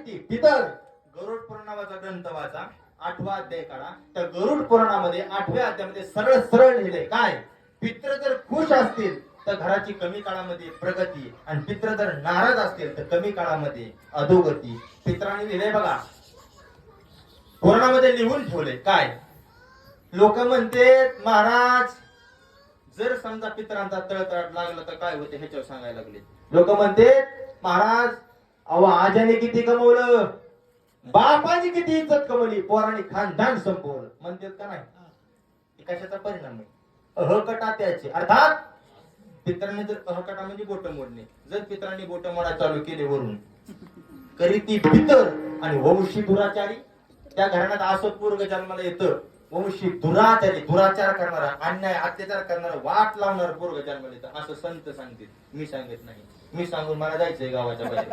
किती पितर गरुड पुराणाचा ग्रंथ वाचा 8वा अध्याय काढा. त्या गरुड पुराणामध्ये 8व्या अध्यायामध्ये सरळ सरळ लिहिलंय काय, पित्र जर खुश असतील तर घराची कमी काळामध्ये प्रगती, आणि पित्र जर नाराज असतील तर कमी काळामध्ये अधोगती. पित्रांनी लिहिलंय बघा, पुराणामध्ये लिहून ठेवले काय. लोक म्हणते महाराज जर समजा पित्रांचा तळतळाट लागला तर काय होते ह्याच्यावर सांगायला लागले. लोक म्हणते महाराज अहो आजाने किती कमवलं, बापाने किती इज्जत कमवली, पोराने खानदान संपवलं म्हणतात का नाही. कशाचा परिणाम आहे, अहकटा त्याचे. अर्थात पित्रांनी जर अहकटा म्हणजे बोट मोडणे, जर पित्रांनी बोट मोडा चालू केले वरून करी ती पितर आणि वंशी दुराचारी, त्या घराण्यात असं पोरग जन्माला येतं वंशी दुराचारी, दुराचार करणारा, अन्याय अत्याचार करणारा, वाट लावणारा पोरग जन्माला येतं असं संत सांगतील. मी सांगत नाही, मी सांगून मला जायचंय गावाच्या बाहेर.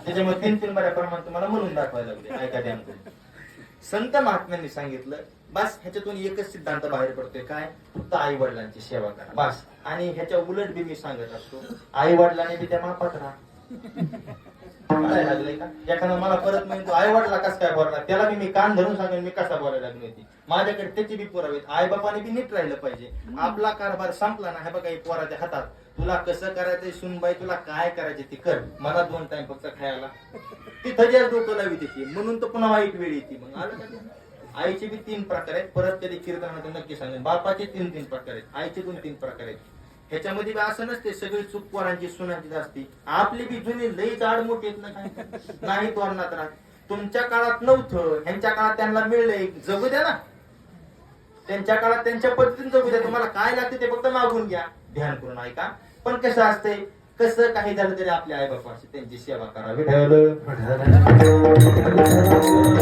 त्याच्यामुळे 3-3 बऱ्या प्रमाणात तुम्हाला म्हणून दाखवायला लागले. ऐका ध्यान करून. संत महात्म्यांनी सांगितलं बस, ह्याच्यातून एकच सिद्धांत बाहेर पडतोय काय, फक्त आई वडिलांची सेवा करा बस. आणि ह्याच्या उलट बी मी सांगत असतो, आई वडिलांनी बी त्या मापात राहा. लागले का एखादा मला परत म्हणतो आई वडिला कस काय बोलला, त्याला मी कान धरून सांगेन मी कसा बोलायला लागली होती. माझ्याकडे त्याची बी पुरावे. आई बापाने बी नीट राहिलं पाहिजे. आपला कारभार संपला ना, हे बघा पोराच्या हातात, तुला कसं करायचंय सुनबाई, तुला काय करायचे ते कर, मला 2 टाइम फक्त खायला. ती थजेर डोकं लावी देते म्हणून तर पुन्हा वाईट वेळ येते. मग आलं का. आईचे बी 3 प्रकार आहेत, परत कधी कीर्तनात नक्की सांगेन. बापाचे 3 प्रकार आहेत, आईचे 2 प्रकार आहेत. ह्याच्यामध्ये असं नसते सगळी चूक पोरांची सुनांची असते. आपली बी जुनी लई जाड मोठी येत नाही तोरणात राहत. तुमच्या काळात नव्हतं, ह्यांच्या काळात त्यांना मिळलंय, जगू द्या ना. त्यांच्या काळात त्यांच्या पद्धतीने जगू द्या. तुम्हाला काय लागते ते फक्त मागून घ्या, ध्यान करून ऐका. पण कसं असतंय, कसं काही झालं तरी आपल्या आई बापाची त्यांची सेवा करावी.